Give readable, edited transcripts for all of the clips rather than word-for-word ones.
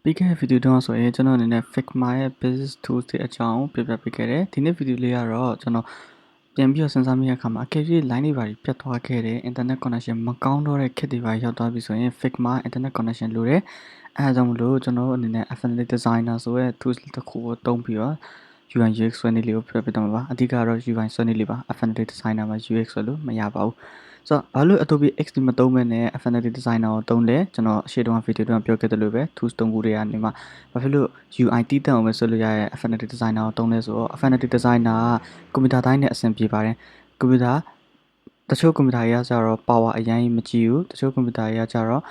ပြီးခဲ့တဲ့ဗီဒီယိုတုန်းကဆိုရင်ကျွန်တော်အနေနဲ့ Figma ရဲ့ business tools တွေအကြောင်းပြပြပေးခဲ့တယ်ဒီနေ့ဗီဒီယိုလေးကတော့ကျွန်တော်ပြန်ပြီးတော့စဉ်းစားမိတဲ့အခါမှာအကယ်၍ line တွေပါပြတ်သွားခဲ့တယ် internet connection မကောင်းတော့တဲ့ခေတ်တွေပါရောက်သွားပြီဆိုရင် Figma internet connection လိုတယ်အဲဒါကြောင့်မလို့ကျွန်တော်အနေနဲ့ Affinity designer ဆိုတဲ့ tools တစ်ခုကိုသုံးပြီးတော့ UI UX ဆွဲနည်းလေးကိုပြပြတော့မှာပါအဓိကတော့ UI ဆွဲနည်းလေးပါ Affinity designer မှာ UX ဆွဲလို့မရပါဘူးဆိုတော့ဘာလို့ Adobe XD မသုံးဘဲနဲ့ Affinity designer ကိုသုံးလဲကျွန်တော်ရှေ့တုန်းကဗီဒီယိုတုန်းကပြောခဲ့တယ်လို့ပဲ tools သုံးခုတွေကနေမှာဘာဖြစ်လို့ UI တီးတန့်အောင်ပဲဆွဲလို့ရရဲ့ Affinity designer ကိုသုံးလဲဆိုတော့ Affinity designer ကကွန်ပျူတာတိုင်းနဲ့အဆင်ပြေပါတယ်ကွန်ပျူတာတချို့ကွန်ပျူတာတွေကကျတော့ power အရင်မကြည့်ဘူးတချို့ကွန်ပျူတာတွေကကျတော့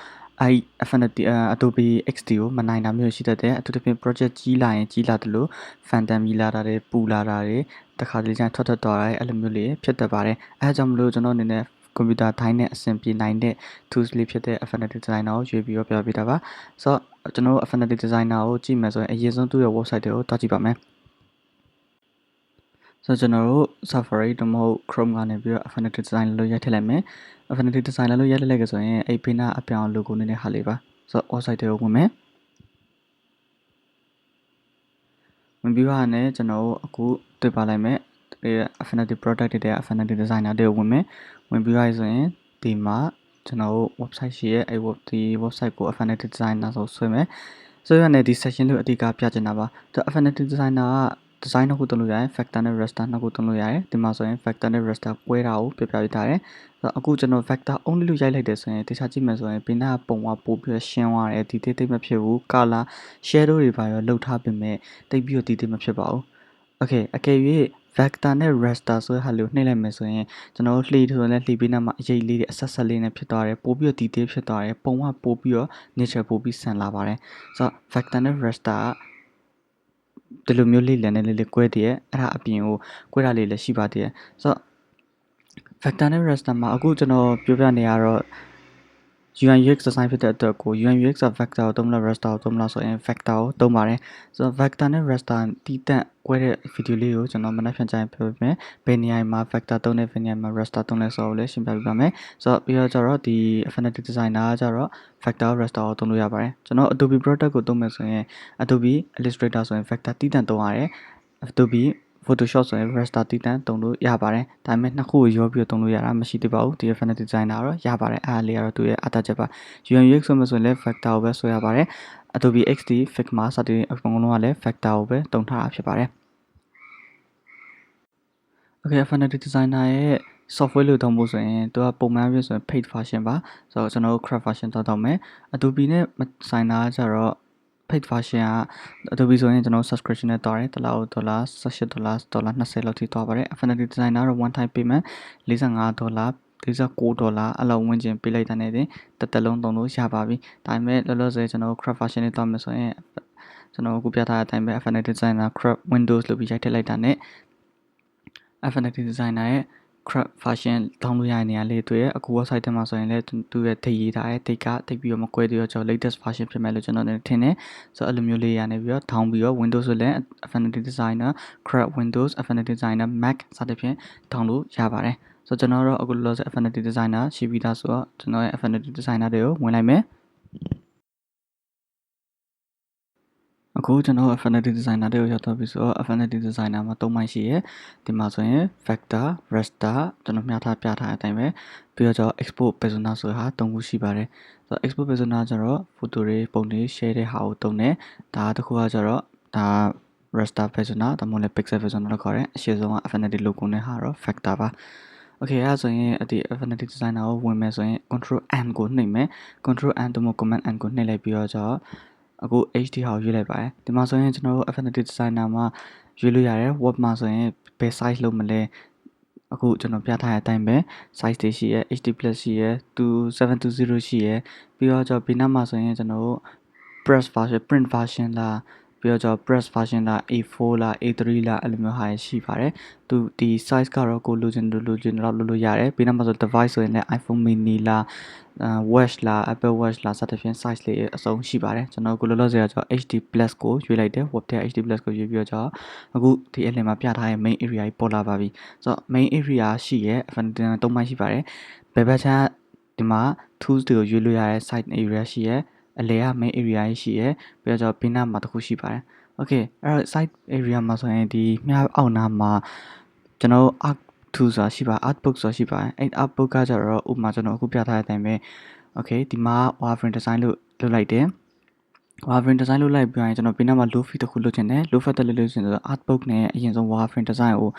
Affinity Adobe XD ကိုမနိုင်တာမျိုးရှိတတ်တယ်အထူးသဖြင့် project ကြီးလာရင်ကြီးလာတယ်လို့ phantom ကြီးလာတာတွေပူလာတာတွေတခါတလေကျရင်ထွက်သွားတာအဲ့လိုမျိုးလေးဖြစ်တတ်ပါတယ်အဲဒါကြောင့်မလို့ကျွန်တော်အနေနဲ့ကွန်ပျူတာတိုင်းနဲ့အဆင်ပြေနိုင်တဲ့ tools လေးဖြစ်တဲ့ Affinity designer ကိုရွေးပြီးတော့ပြပေးတာပါဆိုတော့ကျွန်တော် Affinity designer ကိုကြည့်မယ်ဆိုရင်အရင်ဆုံးသူ့ရဲ့ website တွေကိုတွားကြည့်ပါမယ်ဆိုတော့ကျွန်တော်တို့ Safari တို့မဟုတ် Chrome ကနေပြီးတော့ Affinity design လို့ရိုက်ထည့်လိုက်မယ် Affinity design လို့ရိုက်ထည့်လိုက်ကြဆိုရင်အဲ့ဘေးနားအပြောင် logo နဲ့ဟာလေးပါဆိုတော့ website တွေကိုဝင်မယ်ဝင်ပြီးတော့လည်းကျွန်တော်တို့အခုတွေ့ပါလိုက်မယ် Affinity product တွေတဲ့ Affinity designer တွေကိုဝင်မယ်ဝင်ပြီးတော့ဆိုရင်ဒီမှာကျွန်တော်တို့ website ရှိရဲ့အဲ့ဒီ website ကို Affinity designer ဆိုဆွဲမယ်ဆိုရတဲ့ဒီ section လေးကိုအဓိကပြချင်တာပါသူ Affinity designer က design နှစ်ခုသုံးလို့ရတယ် vector နဲ့ raster နှစ်ခုသုံးလို့ရတယ်ဒီမှာဆိုရင် vector နဲ့ raster ကွဲတာကိုပြပြပေးထားတယ်အခုကျွန်တော် vector only လို့ရိုက်လိုက်တယ်ဆိုရင်တခြားကြည့်မယ်ဆိုရင်ဘေးနားပုံကပို့ပြီးရှင်းသွားတယ်ဒီတိတ်တိတ်မဖြစ်ဘူး color shadow တွေပါရောလှုပ်ထားပေမဲ့တိတ်ပြီးတော့ဒီတိတ်မဖြစ်ပါဘူး okay အကယ်၍ vector နဲ့ raster ဆိုတဲ့ဟာလေးကိုနှိပ်လိုက်မယ်ဆိုရင်ကျွန်တော်တို့လှီဆိုရင်လည်းလှီပေးနာမှာအရေးလေးတွေအဆက်ဆက်လေးနဲ့ဖြစ်သွားတယ်ပို့ပြီးတော့ detail ဖြစ်သွားတယ်ပုံကပို့ပြီးတော့ nature ပို့ပြီးဆန်လာပါတယ်ဆိုတော့ vector နဲ့ raster ကဒီလိုမျိုးလေးလည်နေလေးကွဲတည်းရဲ့အဲ့ဒါအပြင်ကိုကွဲတာလေးလည်းရှိပါသေးတယ်ဆိုတော့ vector နဲ့ raster မှာအခုကျွန်တော်ပြောပြနေရတော့ UI UX design ဖြစ်တဲ့အတွက်ကို UI UX က vector ကိုသုံးလို့ raster ကိုသုံးလို့ဆိုရင် vector ကိုသုံးပါတယ်ဆိုတော့ vector နဲ့ raster တီးတန့်ကွဲတဲ့ video လေးကိုကျွန်တော်မနက်ဖြန်ကျရင်ပြောပြမယ်ဘယ်နေရာမှာ vector သုံးတယ်ဘယ်နေရာမှာ raster သုံးလဲဆိုတော့လည်းရှင်းပြပေးပါမယ်ဆိုတော့ပြီးတော့ကျတော့ဒီ Affinity designer ကကျတော့ vector raster ကိုသုံးလို့ရပါတယ်ကျွန်တော် Adobe product ကိုသုံးမယ်ဆိုရင် Adobe Illustrator ဆိုရင် vector တီးတန့်သုံးရတယ် Adobe Photoshop ဆိုရင် raster တီးတန့်သုံးလို့ရပါတယ်ဒါပေမဲ့နှစ်ခုကိုရောပြီးတော့သုံးလို့ရတာမရှိသေးပါဘူးဒီ Affinity designer တော့ရပါတယ်အားလေးကတော့သူရဲ့အတချက်ပါ UI UX ဆိုမှဆိုရင်လည်း vector ကိုပဲဆွဲရပါတယ် Adobe XD Figma စတဲ့အကုန်လုံးကလည်း vector ကိုပဲသုံးထားတာဖြစ်ပါတယ် Okay Affinity designer ရဲ့ software လို့သုံးဖို့ဆိုရင်သူကပုံမှန်ပြဆိုရင် paid version ပါဆိုတော့ကျွန်တော်တို့ craft version တော့မယ် Adobe နဲ့ဆိုင်တာကျတော့ paid version က Adobe ဆိုရင်ကျွန်တော် subscription နဲ့တွားတယ်တစ်လောက်$$18$20လောက်ထိတွားပါတယ် Affinity designer တော့ one time payment $45 $49အဲ့လောက်ဝင်ကျင်ပေးလိုက်တဲ့နေ့တစ်လုံးသုံးလို့ရပါပြီဒါပေမဲ့လောလောဆယ်ကျွန်တော် craft version နဲ့တွားမယ်ဆိုရင်ကျွန်တော်အခုပြထားတဲ့အတိုင်းပဲ Affinity designer craft windows လို့ပြီးရိုက်ထည့်လိုက်တာနဲ့ Affinity designer ရဲ့ craft version တောင်းလို့ရတဲ့နေရာလေးတွေ့ရအခု website ထဲမှာဆိုရင်လည်းသူရဲ့ထိရေးထားတဲ့ date ကတိတ်ပြီးတော့မကွဲသေးတော့ကျွန်တော် latest version ဖြစ်မယ်လို့ကျွန်တော်ထင်တယ်ဆိုတော့အဲ့လိုမျိုးလေးရနေပြီးတော့ထောင်းပြီးတော့ Windows ဆိုလည်း Affinity designer craft Windows Affinity designer Mac စသဖြင့်ထောင်းလို့ရပါတယ်ဆိုတော့ကျွန်တော်တို့အခုလောလောဆယ် Affinity designer ရှိပြီးသားဆိုတော့ကျွန်တော်ရဲ့ Affinity designer တွေကိုဝင်လိုက်မယ်အခုကျွန်တော် Affinity designer တွေကိုရောက်တော့ပြီဆိုတော့ Affinity designer မှာ၃ပိုင်းရှိရယ်ဒီမှာဆိုရင် vector raster ကျွန်တော်မျှထားပြထားတဲ့အတိုင်းပဲပြီးတော့ကျွန်တော် export persona ဆိုတာ၃ခုရှိပါတယ်ဆိုတော့ export persona ကျတော့ photo တွေပုံတွေ share တဲ့ဟာကိုသုံးတယ်ဒါတစ်ခုကကျတော့ဒါ raster persona ဒါမှမဟုတ်လည်း pixel persona လို့ခေါ်တယ်အရှင်းဆုံးက Affinity logo နဲ့ဟာတော့ vector ပါ Okay အဲ့ဆိုရင်ဒီ Affinity designer ကိုဝင်မယ်ဆိုရင် control N ကိုနှိပ်မယ် control N တို့မဟုတ် command N ကိုနှိပ်လိုက်ပြီးတော့ကျတော့အခု HD ဟာကိုရွေးလိုက်ပါတယ်ဒီမှာဆိုရင်ကျွန်တော်တို့ Affinity designer မှာရွေးလို့ရတယ် web မှာဆိုရင်ဘယ် size လုပ်မလဲအခုကျွန်တော်ပြထားတဲ့အတိုင်းပဲ size တွေရှိရယ် HD+ ရှိရယ်2720ရှိရယ်ပြီးတော့ကျွန်တော်ဘေးနားမှာဆိုရင်ကျွန်တော်တို့ press version print version လားပြီးတော့ကျွန်တော် press version လား A4 လား A3 လားအဲ့လိုမျိုးဟာရှိပါတယ်သူဒီ size ကတော့ကိုလိုချင်တော့လုပ်လို့ရတယ်ဘေးနားမှာဆို device ဆိုရင်လည်း iPhone mini လားwatch လား Apple watch လားစသဖြင့် size လေးအစုံရှိပါတယ်ကျွန်တော်ကိုလောလောဆယ်ကကျွန်တော် HD+ ကိုရွေးလိုက်တယ် web ထဲ HD+ ကိုရွေးပြီးတော့ကျွန်တော်အခုဒီအလင်မှာပြထားတဲ့ main area ကြီးပေါ်လာပါပြီဆိုတော့ main area ရှိရဲ့ Affinity 3ပိုင်းရှိပါတယ်ဘယ်ဘက်ချမ်းဒီမှာ tools တွေကိုရွေးလို့ရတဲ့ site area ရှိရဲ့ အလဲရမယ့် area ရှိရယ်ပြီးတော့ဘေးနားမှာတစ်ခုရှိပါတယ် okay အဲ့တော့ side area မှာဆိုရင်ဒီမြားအောက်နားမှာကျွန်တော် art tool ဆိုတာရှိပါ art book ဆိုတာရှိပါတယ်အဲ့ art book ကကြတော့ဥပမာကျွန်တော်အခုပြထားတဲ့အတိုင်းပဲ okay ဒီမှာ wireframe design လို့လုပ်လိုက်တယ် wireframe design လုပ်လိုက်ပြီးရင်ကျွန်တော်ဘေးနားမှာ low fit တစ်ခုလုပ်ချင်တယ် low fit တက်လို့ချင်ဆိုတော့ art book နဲ့အရင်ဆုံး wireframe design ကို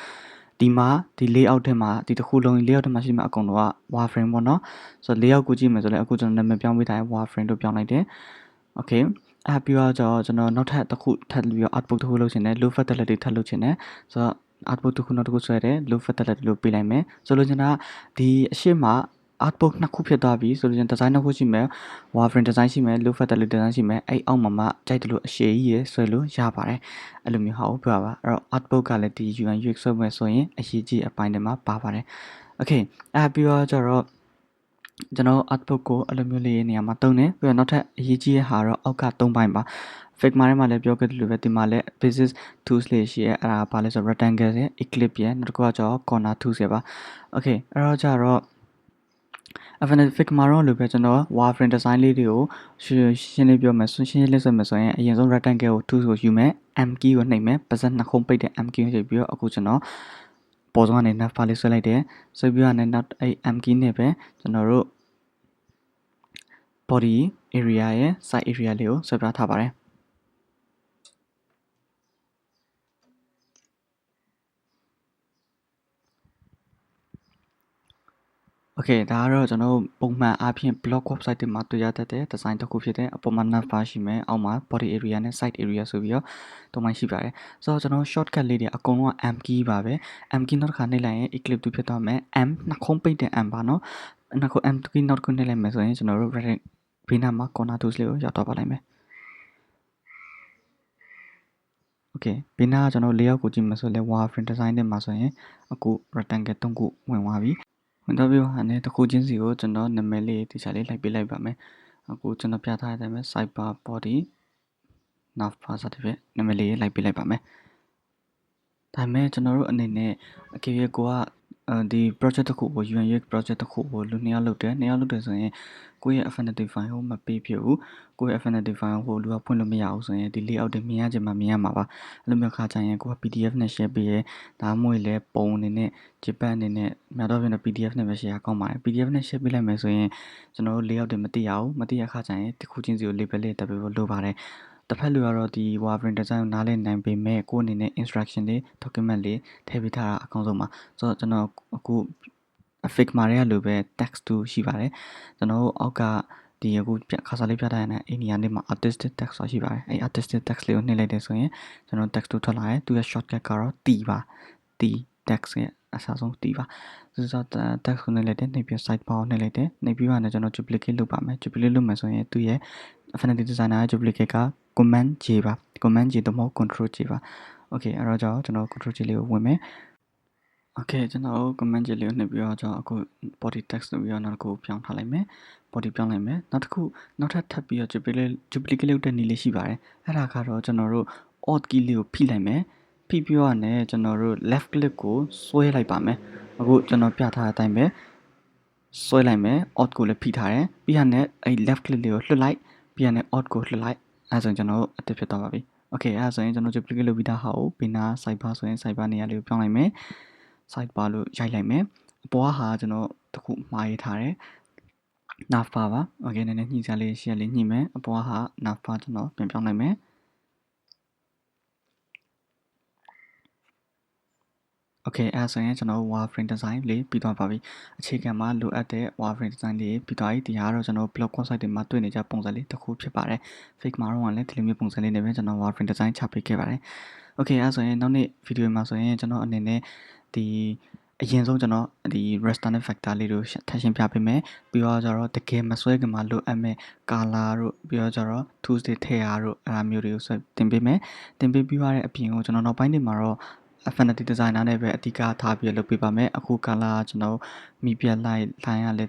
ဒီမှာဒီ layout ထဲမှာဒီတစ်ခုလုံး layout ထဲမှာရှိမှအကုန်လုံးက wireframe ပေါ့နော်ဆိုတော့ layout ကိုကြည့်မယ်ဆိုလည်းအခုကျွန်တော်နာမည်ပြောင်းပေးထားတယ် wireframe လို့ပြောင်းလိုက်တယ် okay အဲ့ပြီးတော့ကျွန်တော်နောက်ထပ်တစ်ခုထပ်ပြီးတော့ output တစ်ခုလုပ်ချင်တယ် low fidelity ထပ်လုပ်ချင်တယ်ဆိုတော့ output တစ်ခုနောက်တစ်ခုဆွဲတယ် low fidelity လို့ပေးလိုက်မယ်ဆိုလို့ကျွန်တော်ဒီအရှိမ output နှစ်ခုဖြစ်သွားပြီဆိုလို့ကျွန်တော် design နှစ်ခုရှိမယ် wireframe design ရှိမယ် low fidelity design ရှိမယ်အဲ့အောက်မှာမှကြိုက်တယ်လို့အရှိကြီးရယ်ဆွဲလို့ရပါတယ်အဲ့လိုမျိုးဟာကိုပြောပါအဲ့တော့ output ကလည်းဒီ UI UX ဆွဲမယ်ဆိုရင်အရေးကြီးအပိုင်းတွေမှာပါပါတယ် okay အဲ့ပြီးတော့ကျွန်တော် output ကိုအဲ့လိုမျိုးလေးနေရာမှာတုံးတယ်ပြီးတော့နောက်ထပ်အရေးကြီးတဲ့ဟာတော့အောက်က3ပိုင်းပါ Figma ထဲမှာလည်းပြောခဲ့တယ်လို့ပဲဒီမှာလည်း basic tools လေးရှိရဲအဲ့ဒါဘာလဲဆို rectangle ရဲ့ eclipse ရဲ့နောက်တစ်ခုကcorner tools ရဲ့ပါ okay အဲ့တော့Affinity Figma တော့လို့ပဲကျွန်တော် wireframe design လေးတွေကိုရှင်းလေးပြောမယ်ရှင်းလေးဆွဲမယ်ဆိုရင်အရင်ဆုံး rectangle ကို tools ကိုယူမယ် M key ကိုနှိပ်မယ်ပါးစပ်နှစ်ခုပိတ်တဲ့ M key ကိုချိန်ပြီးတော့အခုကျွန်တော်ပေါ်ဆုံးကနေ nav bar လေးဆွဲလိုက်တယ်ဆွဲပြီးတော့လည်းနောက်အဲ့ M key နဲ့ပဲကျွန်တော်တို့ body area ရဲ့ side area လေးကိုဆွဲပြထားပါတယ်โอเคဒါကတော့ကျွန်တော်ပုံမှန်အားဖြင့် blog website တွေမှာတွေ့ရတတ်တဲ့ design တစ်ခုဖြစ်တဲ့အပေါ်မှာ nav bar ရှိမယ်အောက်မှာ body area နဲ့ side area ဆိုပြီးတော့တုံးပိုင်းရှိပါတယ်ဆိုတော့ကျွန်တော် shortcut လေးတွေအကုန်လုံးက M key ပါပဲ M key နောက်တစ်ခါနှိပ်လိုက်ရင် eclipse 2ဖြစ်သွားမယ် M နှစ်ခုပိတ်တဲ့ M ပါနော်နောက်ခု M key နောက်တစ်ခုနှိပ်လိုက်မယ်ဆိုရင်ကျွန်တော်တို့ ဘေးနားမှာ corner tools လေးကိုရောက်တော့ပါလိမ့်မယ်โอเคဘေးနားကကျွန်တော် layout ကိုကြည့်မှဆိုလဲ wireframe design နဲ့မှာဆိုရင်အခု rectangle 3ခုဝင်သွားပြီဝင်တော့ပြီးဟာနဲ့တစ်ခုချင်းစီကိုကျွန်တော်နာမည်လေးတခြားလေးလိုက်ပေးလိုက်ပါမယ်အခုကျွန်တော်ပြထားတဲ့အတိုင်းပဲ cyber body nav bar စသဖြင့်နာမည်လေးလိုက်ပေးလိုက်ပါမယ်ဒါပေမဲ့ကျွန်တော်တို့အနေနဲ့အကေရဲ့ကိုကဒီ project တစ်ခုကို UI UX project တစ်ခုကိုလူ2ယောက်လုပ်တယ်2ယောက်လုပ်တယ်ဆိုရင်ကိုယ့်ရဲ့ Affinity file ကိုမပေးဖြစ်ဘူးကိုယ့်ရဲ့ Affinity file ကိုလူကဖွင့်လို့မရဘူးဆိုရင်ဒီ layout တွေမြင်ရချင်မှမြင်ရမှာပါအဲ့လိုမျိုးခါကြရင်ကိုက PDF နဲ့ share ပေးရဲဒါမှမဟုတ်လေပုံအနေနဲ့ JPEG အနေနဲ့များတော့ပြန်တော့ PDF နဲ့ပဲ share ကောင်းပါတယ် PDF နဲ့ share ပေးလိုက်မယ်ဆိုရင်ကျွန်တော်တို့ layout တွေမသိရဘူးမသိရခါကြရင်တစ်ခုချင်းစီကို label လေးတက်ပေးဖို့လိုပါတယ်တစ်ဖက်လူကတော့ဒီ wireframe design ကိုနားလည်နိုင်ပေမဲ့ကိုယ်အနေနဲ့ instruction တွေ document လေးထည့်ပေးထားတာအကောင်းဆုံးပါဆိုတော့ကျွန်တော်အခု Figma တွေကလိုပဲ text tool ရှိပါတယ်ကျွန်တော်တို့အောက်ကဒီအခုခါစားလေးပြထားတဲ့အဲ့နေရာလေးမှာ artistic text ဆိုတာရှိပါတယ်အဲ့ artistic text လေးကိုနှိပ်လိုက်တယ်ဆိုရင်ကျွန်တော် text tool ထွက်လာတယ်သူရဲ့ shortcut ကတော့ T ပါ T text ရဲ့အစားဆုံး T ပါဆိုတော့ text ကိုနှိပ်လိုက်တယ်နှိပ်ပြီး side bar ကိုနှိပ်လိုက်တယ်နှိပ်ပြီးတော့ကျွန်တော် duplicate လုပ်ပါမယ် duplicate လုပ်မယ်ဆိုရင်သူ့ရဲ့ Affinity designer ရဲ့ duplicate က command J ပါ command J တော့မဟုတ် control J ပါ okay အဲ့တော့ကျွန်တော် control J လေးကိုဝင်မယ် okay ကျွန်တော် command J လေးကိုနှိပ်ပြီးတော့ကျွန်တော်အခု body text လုပ်ပြီးတော့နောက်တစ်ခုပြောင်းထားလိုက်မယ် body ပြောင်းလိုက်မယ်နောက်ထပ်ပြီးတော့ duplicate လုပ်တဲ့နည်းလေးရှိပါတယ်အဲ့ဒါကတော့ကျွန်တော်တို့ alt key လေးကိုဖိလိုက်မယ်ဖိပြီးတော့ねကျွန်တော်တို့ left click ကိုဆွဲလိုက်ပါမယ်အခုကျွန်တော်ပြထားတဲ့အတိုင်းပဲဆွဲလိုက်မယ် alt ကိုလည်းဖိထားတယ်ပြီးရနဲ့အဲ့ left click လေးကိုလွှတ်လိုက်ပြီးရနဲ့ alt ကိုလွှတ်လိုက်အဲ့ဆိုရင်ကျွန်တော်တို့အသစ်ဖြစ်သွားပါပြီ okay အဲ့ဆိုရင်ကျွန်တော် duplicate လုပ်ပြီးသားဟာကိုဘေးနား side bar ဆိုရင် side bar နေရာလေးကိုပြောင်းလိုက်မယ် side bar လို့ရိုက်လိုက်မယ်အပေါ်ဟာကျွန်တော်တခုမှားရေးထားတယ် nav bar ပါ okay နည်းနည်းညှိစရာလေးရှေ့လေးညှိမယ်အပေါ်ဟာ nav bar ကျွန်တော်ပြန်ပြောင်းလိုက်မယ်okay အဲ့ဆိုရင်ကျွန်တော် wireframe design လေးပြီးသွားပါပြီအခြေခံမှာလိုအပ်တဲ့ wireframe design လေးပြီးသွားပြီဒီဟာကတော့ကျွန်တော် blog website တွေမှာတွေ့နေကြပုံစံလေးတစ်ခုဖြစ်ပါတယ် Figma တော့လည်းဒီလိုမျိုးပုံစံလေးနဲ့ပဲကျွန်တော် wireframe design ချပေးခဲ့ပါတယ် okay အဲ့ဆိုရင်နောက်နေ့ဗီဒီယိုမှာဆိုရင်ကျွန်တော်အနေနဲ့ဒီအရင်ဆုံးကျွန်တော်ဒီ raster နဲ့ vector လေးတို့ထပ်ရှင်းပြပေးမယ်ပြီးတော့ကျတော့တကယ်မဆွဲခင်မှာလိုအပ်မဲ့ color တို့ပြီးတော့ကျတော့ tools တွေထည့်ရတို့အဲ့ဒါမျိုးတွေကိုဆွဲတင်ပေးမယ်တင်ပေးပြီးရတဲ့အပြင်ကိုကျွန်တော်နောက်ပိုင်းတွေမှာတော့ Affinity designer နဲ့ပဲအဓိကထားပြီးလုပ်ပေးပါမယ်အခု color ကျွန်တော်မိပြက်လိုက် line ရလဲ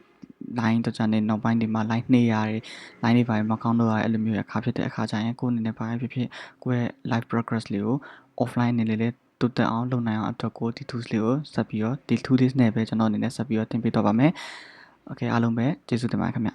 line တခြားနဲ့နောက်ပိုင်းတွေမှာ line နှိပ်ရတယ် line တွေဘာမှမကောင်းတော့ရအဲ့လိုမျိုးအခါဖြစ်တဲ့အခါကျရင်ကိုယ်အနေနဲ့ဘာဖြစ်ဖြစ်ကိုယ့်ရဲ့ live progress လေးကို offline နေလေတိုးတက်အောင်လုပ်နိုင်အောင်အတွက်ကိုဒီ tools လေးကိုဆက်ပြီးတော့ဒီ tools နဲ့ပဲကျွန်တော်အနေနဲ့ဆက်ပြီးတော့သင်ပေးတော့ပါမယ် okay အားလုံးပဲကျေးဇူးတင်ပါတယ်ခင်ဗျ